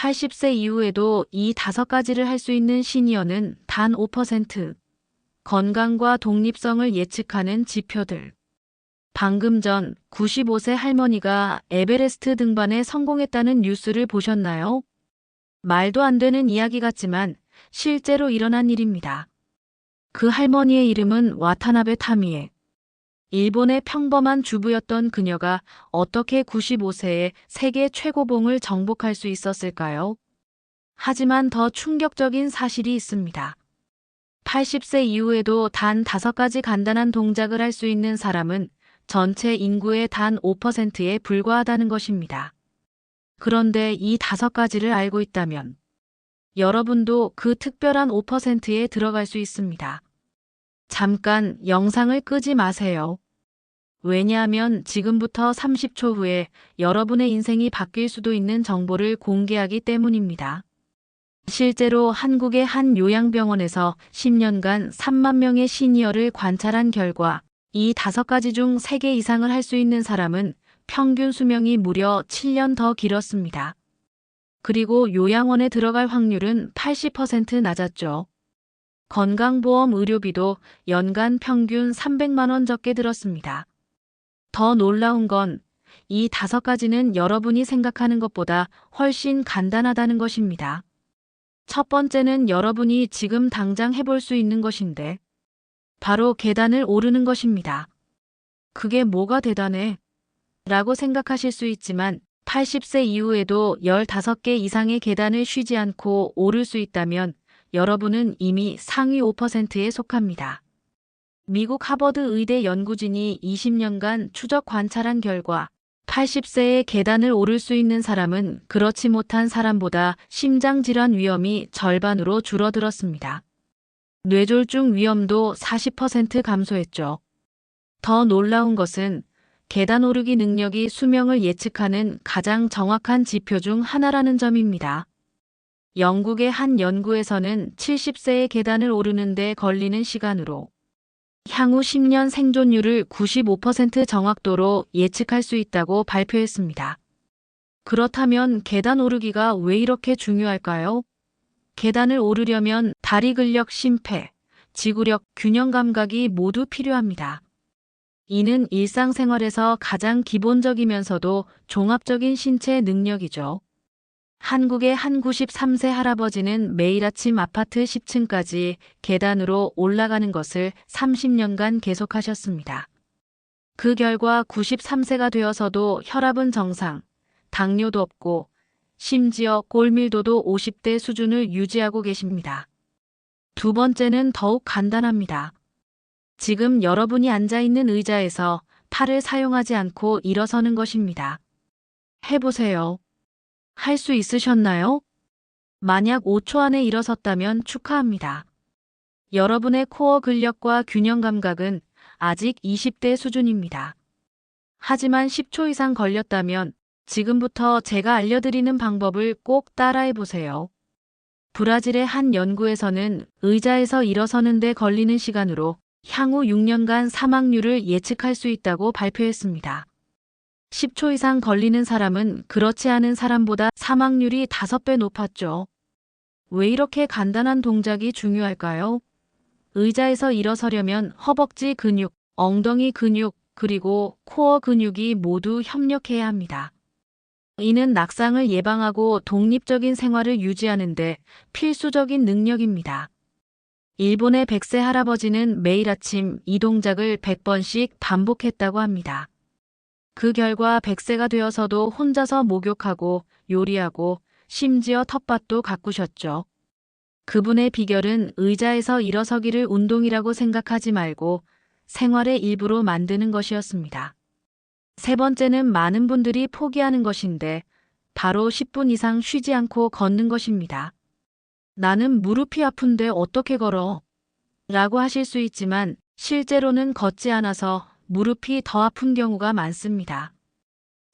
80세 이후에도 이 5가지를 할 수 있는 시니어는 단 5%. 건강과 독립성을 예측하는 지표들. 방금 전 95세 할머니가 에베레스트 등반에 성공했다는 뉴스를 보셨나요? 말도 안 되는 이야기 같지만 실제로 일어난 일입니다. 그 할머니의 이름은 와타나베 타미에. 일본의 평범한 주부였던 그녀가 어떻게 95세에 세계 최고봉을 정복할 수 있었을까요? 하지만 더 충격적인 사실이 있습니다. 80세 이후에도 단 5가지 간단한 동작을 할 수 있는 사람은 전체 인구의 단 5%에 불과하다는 것입니다. 그런데 이 5가지를 알고 있다면 여러분도 그 특별한 5%에 들어갈 수 있습니다. 잠깐 영상을 끄지 마세요. 왜냐하면 지금부터 30초 후에 여러분의 인생이 바뀔 수도 있는 정보를 공개하기 때문입니다. 실제로 한국의 한 요양병원에서 10년간 3만 명의 시니어를 관찰한 결과 이 5가지 중 3개 이상을 할 수 있는 사람은 평균 수명이 무려 7년 더 길었습니다. 그리고 요양원에 들어갈 확률은 80% 낮았죠. 건강보험 의료비도 연간 평균 300만 원 적게 들었습니다. 더 놀라운 건 이 5가지는 여러분이 생각하는 것보다 훨씬 간단하다는 것입니다. 첫 번째는 여러분이 지금 당장 해볼 수 있는 것인데 바로 계단을 오르는 것입니다. 그게 뭐가 대단해? 라고 생각하실 수 있지만 80세 이후에도 15개 이상의 계단을 쉬지 않고 오를 수 있다면 여러분은 이미 상위 5%에 속합니다. 미국 하버드 의대 연구진이 20년간 추적 관찰한 결과 80세에 계단을 오를 수 있는 사람은 그렇지 못한 사람보다 심장질환 위험이 절반으로 줄어들었습니다. 뇌졸중 위험도 40% 감소했죠. 더 놀라운 것은 계단 오르기 능력이 수명을 예측하는 가장 정확한 지표 중 하나라는 점입니다. 영국의 한 연구에서는 70세의 계단을 오르는 데 걸리는 시간으로 향후 10년 생존율을 95% 정확도로 예측할 수 있다고 발표했습니다. 그렇다면 계단 오르기가 왜 이렇게 중요할까요? 계단을 오르려면 다리 근력, 심폐, 지구력, 균형 감각이 모두 필요합니다. 이는 일상생활에서 가장 기본적이면서도 종합적인 신체 능력이죠. 한국의 한 93세 할아버지는 매일 아침 아파트 10층까지 계단으로 올라가는 것을 30년간 계속하셨습니다. 그 결과 93세가 되어서도 혈압은 정상, 당뇨도 없고 심지어 골밀도도 50대 수준을 유지하고 계십니다. 두 번째는 더욱 간단합니다. 지금 여러분이 앉아 있는 의자에서 팔을 사용하지 않고 일어서는 것입니다. 해보세요. 할 수 있으셨나요? 만약 5초 안에 일어섰다면 축하합니다. 여러분의 코어 근력과 균형 감각은 아직 20대 수준입니다. 하지만 10초 이상 걸렸다면 지금부터 제가 알려드리는 방법을 꼭 따라해 보세요. 브라질의 한 연구에서는 의자에서 일어서는 데 걸리는 시간으로 향후 6년간 사망률을 예측할 수 있다고 발표했습니다. 10초 이상 걸리는 사람은 그렇지 않은 사람보다 사망률이 5배 높았죠. 왜 이렇게 간단한 동작이 중요할까요? 의자에서 일어서려면 허벅지 근육, 엉덩이 근육, 그리고 코어 근육이 모두 협력해야 합니다. 이는 낙상을 예방하고 독립적인 생활을 유지하는 데 필수적인 능력입니다. 일본의 100세 할아버지는 매일 아침 이 동작을 100번씩 반복했다고 합니다. 그 결과 100세가 되어서도 혼자서 목욕하고 요리하고 심지어 텃밭도 가꾸셨죠. 그분의 비결은 의자에서 일어서기를 운동이라고 생각하지 말고 생활의 일부로 만드는 것이었습니다. 세 번째는 많은 분들이 포기하는 것인데 바로 10분 이상 쉬지 않고 걷는 것입니다. 나는 무릎이 아픈데 어떻게 걸어? 라고 하실 수 있지만 실제로는 걷지 않아서 무릎이 더 아픈 경우가 많습니다.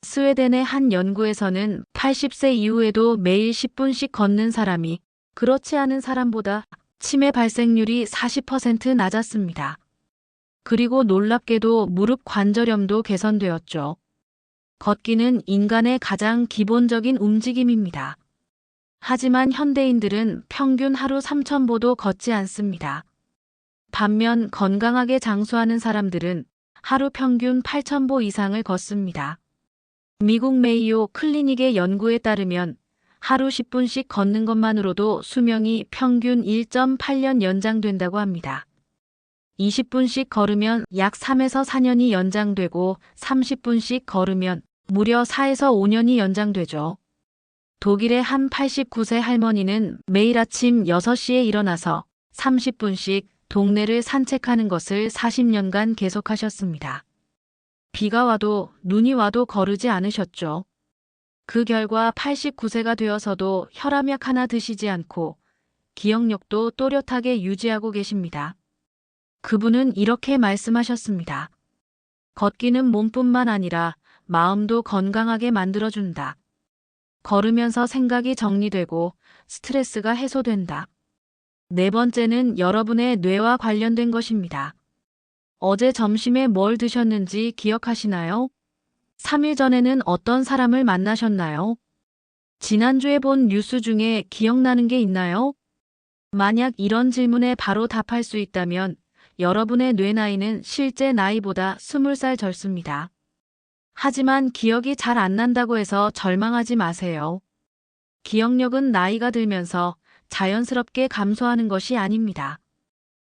스웨덴의 한 연구에서는 80세 이후에도 매일 10분씩 걷는 사람이 그렇지 않은 사람보다 치매 발생률이 40% 낮았습니다. 그리고 놀랍게도 무릎 관절염도 개선되었죠. 걷기는 인간의 가장 기본적인 움직임입니다. 하지만 현대인들은 평균 하루 3,000보도 걷지 않습니다. 반면 건강하게 장수하는 사람들은 하루 평균 8,000보 이상을 걷습니다. 미국 메이오 클리닉의 연구에 따르면 하루 10분씩 걷는 것만으로도 수명이 평균 1.8년 연장된다고 합니다. 20분씩 걸으면 약 3에서 4년이 연장되고 30분씩 걸으면 무려 4에서 5년이 연장되죠. 독일의 한 89세 할머니는 매일 아침 6시에 일어나서 30분씩 동네를 산책하는 것을 40년간 계속하셨습니다. 비가 와도 눈이 와도 거르지 않으셨죠. 그 결과 89세가 되어서도 혈압약 하나 드시지 않고 기억력도 또렷하게 유지하고 계십니다. 그분은 이렇게 말씀하셨습니다. 걷기는 몸뿐만 아니라 마음도 건강하게 만들어준다. 걸으면서 생각이 정리되고 스트레스가 해소된다. 네 번째는 여러분의 뇌와 관련된 것입니다. 어제 점심에 뭘 드셨는지 기억하시나요? 3일 전에는 어떤 사람을 만나셨나요? 지난주에 본 뉴스 중에 기억나는 게 있나요? 만약 이런 질문에 바로 답할 수 있다면 여러분의 뇌 나이는 실제 나이보다 20살 젊습니다. 하지만 기억이 잘 안 난다고 해서 절망하지 마세요. 기억력은 나이가 들면서 자연스럽게 감소하는 것이 아닙니다.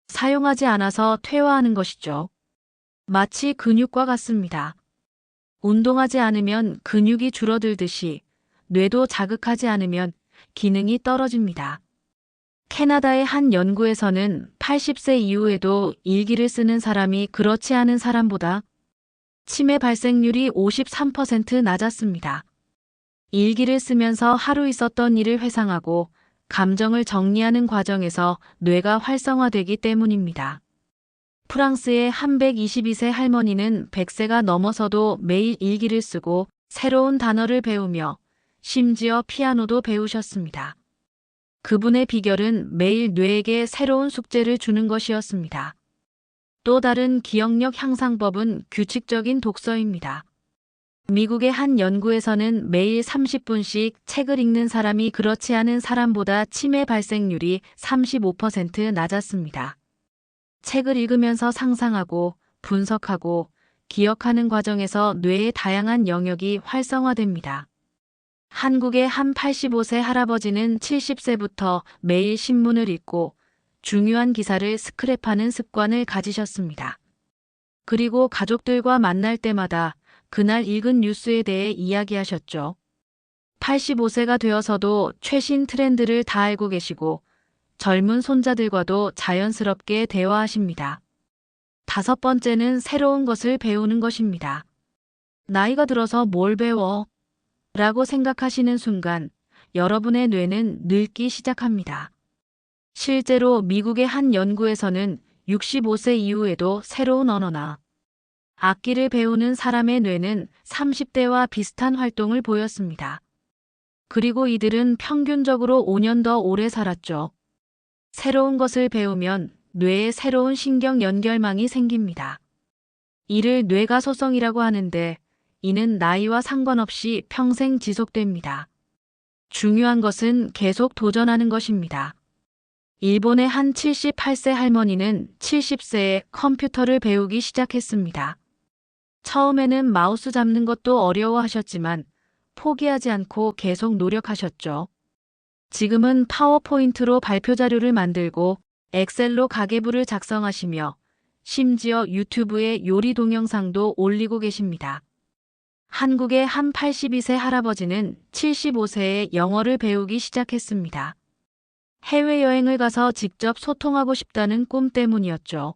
사용하지 않아서 퇴화하는 것이죠. 마치 근육과 같습니다. 운동하지 않으면 근육이 줄어들듯이 뇌도 자극하지 않으면 기능이 떨어집니다. 캐나다의 한 연구에서는 80세 이후에도 일기를 쓰는 사람이 그렇지 않은 사람보다 치매 발생률이 53% 낮았습니다. 일기를 쓰면서 하루 있었던 일을 회상하고 감정을 정리하는 과정에서 뇌가 활성화되기 때문입니다. 프랑스의 한 122세 할머니는 100세가 넘어서도 매일 일기를 쓰고 새로운 단어를 배우며 심지어 피아노도 배우셨습니다. 그분의 비결은 매일 뇌에게 새로운 숙제를 주는 것이었습니다. 또 다른 기억력 향상법은 규칙적인 독서입니다. 미국의 한 연구에서는 매일 30분씩 책을 읽는 사람이 그렇지 않은 사람보다 치매 발생률이 35% 낮았습니다. 책을 읽으면서 상상하고 분석하고 기억하는 과정에서 뇌의 다양한 영역이 활성화됩니다. 한국의 한 85세 할아버지는 70세부터 매일 신문을 읽고 중요한 기사를 스크랩하는 습관을 가지셨습니다. 그리고 가족들과 만날 때마다 그날 읽은 뉴스에 대해 이야기하셨죠. 85세가 되어서도 최신 트렌드를 다 알고 계시고 젊은 손자들과도 자연스럽게 대화하십니다. 다섯 번째는 새로운 것을 배우는 것입니다. 나이가 들어서 뭘 배워? 라고 생각하시는 순간 여러분의 뇌는 늙기 시작합니다. 실제로 미국의 한 연구에서는 65세 이후에도 새로운 언어나 악기를 배우는 사람의 뇌는 30대와 비슷한 활동을 보였습니다. 그리고 이들은 평균적으로 5년 더 오래 살았죠. 새로운 것을 배우면 뇌에 새로운 신경 연결망이 생깁니다. 이를 뇌가소성이라고 하는데 이는 나이와 상관없이 평생 지속됩니다. 중요한 것은 계속 도전하는 것입니다. 일본의 한 78세 할머니는 70세에 컴퓨터를 배우기 시작했습니다. 처음에는 마우스 잡는 것도 어려워하셨지만 포기하지 않고 계속 노력하셨죠. 지금은 파워포인트로 발표 자료를 만들고 엑셀로 가계부를 작성하시며 심지어 유튜브에 요리 동영상도 올리고 계십니다. 한국의 한 82세 할아버지는 75세에 영어를 배우기 시작했습니다. 해외여행을 가서 직접 소통하고 싶다는 꿈 때문이었죠.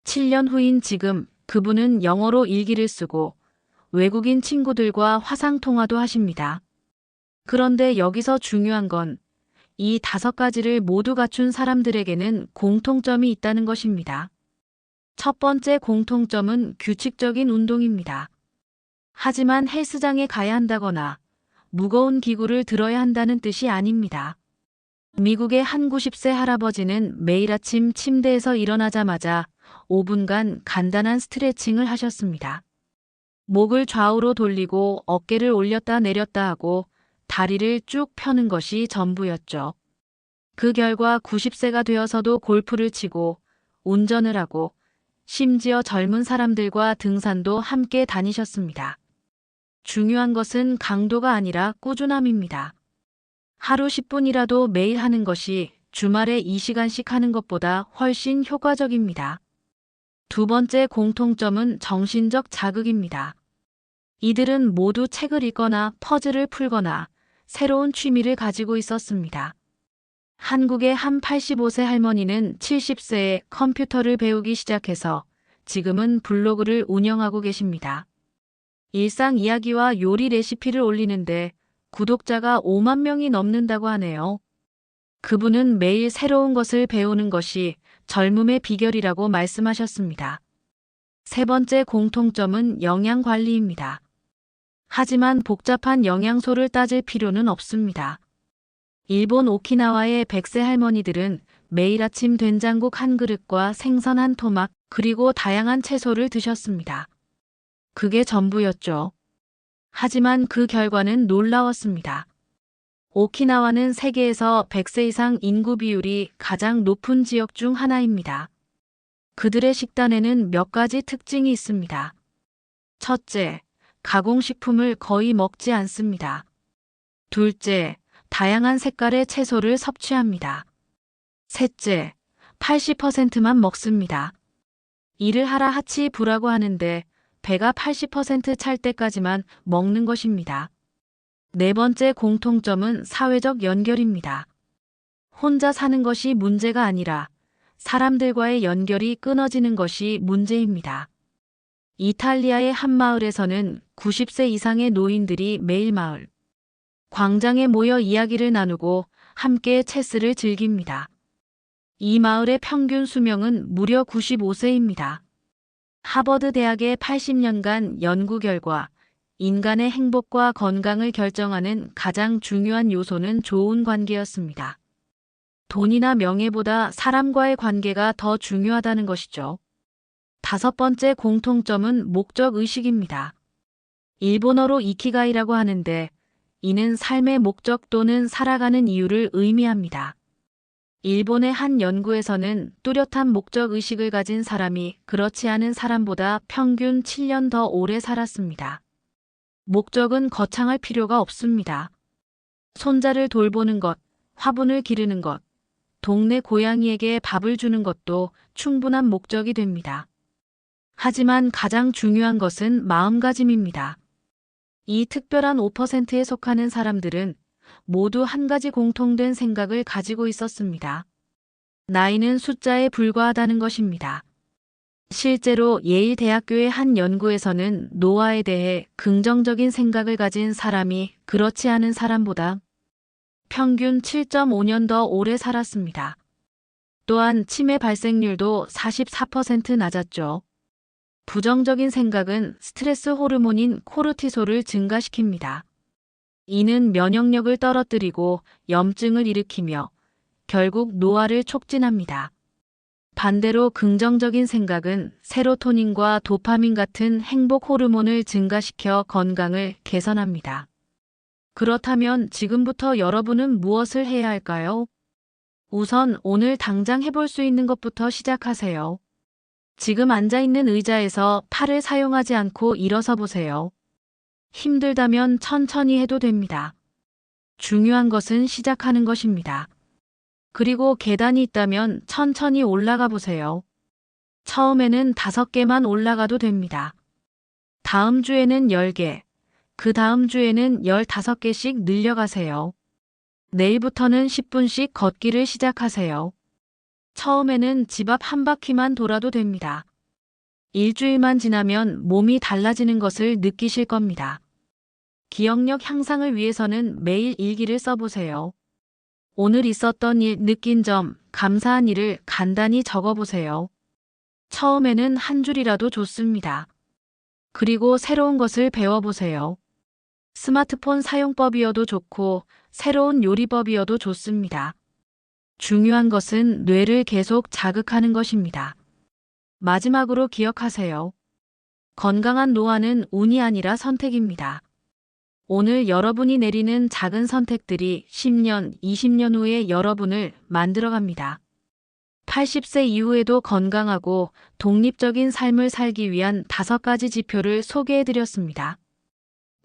7년 후인 지금 그분은 영어로 일기를 쓰고 외국인 친구들과 화상통화도 하십니다. 그런데 여기서 중요한 건 이 5가지를 모두 갖춘 사람들에게는 공통점이 있다는 것입니다. 첫 번째 공통점은 규칙적인 운동입니다. 하지만 헬스장에 가야 한다거나 무거운 기구를 들어야 한다는 뜻이 아닙니다. 미국의 한 90세 할아버지는 매일 아침 침대에서 일어나자마자 5분간 간단한 스트레칭을 하셨습니다. 목을 좌우로 돌리고 어깨를 올렸다 내렸다 하고 다리를 쭉 펴는 것이 전부였죠. 그 결과 90세가 되어서도 골프를 치고 운전을 하고 심지어 젊은 사람들과 등산도 함께 다니셨습니다. 중요한 것은 강도가 아니라 꾸준함입니다. 하루 10분이라도 매일 하는 것이 주말에 2시간씩 하는 것보다 훨씬 효과적입니다. 두 번째 공통점은 정신적 자극입니다. 이들은 모두 책을 읽거나 퍼즐을 풀거나 새로운 취미를 가지고 있었습니다. 한국의 한 85세 할머니는 70세에 컴퓨터를 배우기 시작해서 지금은 블로그를 운영하고 계십니다. 일상 이야기와 요리 레시피를 올리는데 구독자가 5만 명이 넘는다고 하네요. 그분은 매일 새로운 것을 배우는 것이 젊음의 비결이라고 말씀하셨습니다. 세 번째 공통점은 영양 관리입니다. 하지만 복잡한 영양소를 따질 필요는 없습니다. 일본 오키나와의 100세 할머니들은 매일 아침 된장국 한 그릇과 생선 한 토막 그리고 다양한 채소를 드셨습니다. 그게 전부였죠. 하지만 그 결과는 놀라웠습니다. 오키나와는 세계에서 100세 이상 인구 비율이 가장 높은 지역 중 하나입니다. 그들의 식단에는 몇 가지 특징이 있습니다. 첫째, 가공식품을 거의 먹지 않습니다. 둘째, 다양한 색깔의 채소를 섭취합니다. 셋째, 80%만 먹습니다. 일을 하라 하치 부라고 하는데 배가 80% 찰 때까지만 먹는 것입니다. 네 번째 공통점은 사회적 연결입니다. 혼자 사는 것이 문제가 아니라 사람들과의 연결이 끊어지는 것이 문제입니다. 이탈리아의 한 마을에서는 90세 이상의 노인들이 매일 마을 광장에 모여 이야기를 나누고 함께 체스를 즐깁니다. 이 마을의 평균 수명은 무려 95세입니다. 하버드 대학의 80년간 연구 결과 인간의 행복과 건강을 결정하는 가장 중요한 요소는 좋은 관계였습니다. 돈이나 명예보다 사람과의 관계가 더 중요하다는 것이죠. 다섯 번째 공통점은 목적의식입니다. 일본어로 이키가이라고 하는데 이는 삶의 목적 또는 살아가는 이유를 의미합니다. 일본의 한 연구에서는 뚜렷한 목적의식을 가진 사람이 그렇지 않은 사람보다 평균 7년 더 오래 살았습니다. 목적은 거창할 필요가 없습니다. 손자를 돌보는 것, 화분을 기르는 것, 동네 고양이에게 밥을 주는 것도 충분한 목적이 됩니다. 하지만 가장 중요한 것은 마음가짐입니다. 이 특별한 5%에 속하는 사람들은 모두 한 가지 공통된 생각을 가지고 있었습니다. 나이는 숫자에 불과하다는 것입니다. 실제로 예일 대학교의 한 연구에서는 노화에 대해 긍정적인 생각을 가진 사람이 그렇지 않은 사람보다 평균 7.5년 더 오래 살았습니다. 또한 치매 발생률도 44% 낮았죠. 부정적인 생각은 스트레스 호르몬인 코르티솔을 증가시킵니다. 이는 면역력을 떨어뜨리고 염증을 일으키며 결국 노화를 촉진합니다. 반대로 긍정적인 생각은 세로토닌과 도파민 같은 행복 호르몬을 증가시켜 건강을 개선합니다. 그렇다면 지금부터 여러분은 무엇을 해야 할까요? 우선 오늘 당장 해볼 수 있는 것부터 시작하세요. 지금 앉아있는 의자에서 팔을 사용하지 않고 일어서 보세요. 힘들다면 천천히 해도 됩니다. 중요한 것은 시작하는 것입니다. 그리고 계단이 있다면 천천히 올라가 보세요. 처음에는 5개만 올라가도 됩니다. 다음 주에는 10개, 그 다음 주에는 15개씩 늘려가세요. 내일부터는 10분씩 걷기를 시작하세요. 처음에는 집 앞 한 바퀴만 돌아도 됩니다. 일주일만 지나면 몸이 달라지는 것을 느끼실 겁니다. 기억력 향상을 위해서는 매일 일기를 써보세요. 오늘 있었던 일, 느낀 점, 감사한 일을 간단히 적어보세요. 처음에는 한 줄이라도 좋습니다. 그리고 새로운 것을 배워보세요. 스마트폰 사용법이어도 좋고 새로운 요리법이어도 좋습니다. 중요한 것은 뇌를 계속 자극하는 것입니다. 마지막으로 기억하세요. 건강한 노화는 운이 아니라 선택입니다. 오늘 여러분이 내리는 작은 선택들이 10년, 20년 후에 여러분을 만들어갑니다. 80세 이후에도 건강하고 독립적인 삶을 살기 위한 5가지 지표를 소개해드렸습니다.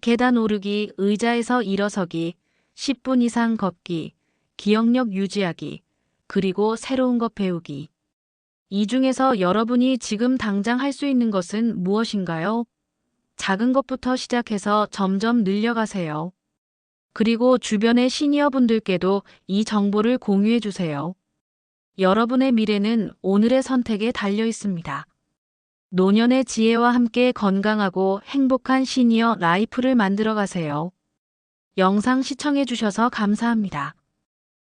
계단 오르기, 의자에서 일어서기, 10분 이상 걷기, 기억력 유지하기, 그리고 새로운 것 배우기. 이 중에서 여러분이 지금 당장 할 수 있는 것은 무엇인가요? 작은 것부터 시작해서 점점 늘려가세요. 그리고 주변의 시니어분들께도 이 정보를 공유해 주세요. 여러분의 미래는 오늘의 선택에 달려 있습니다. 노년의 지혜와 함께 건강하고 행복한 시니어 라이프를 만들어 가세요. 영상 시청해 주셔서 감사합니다.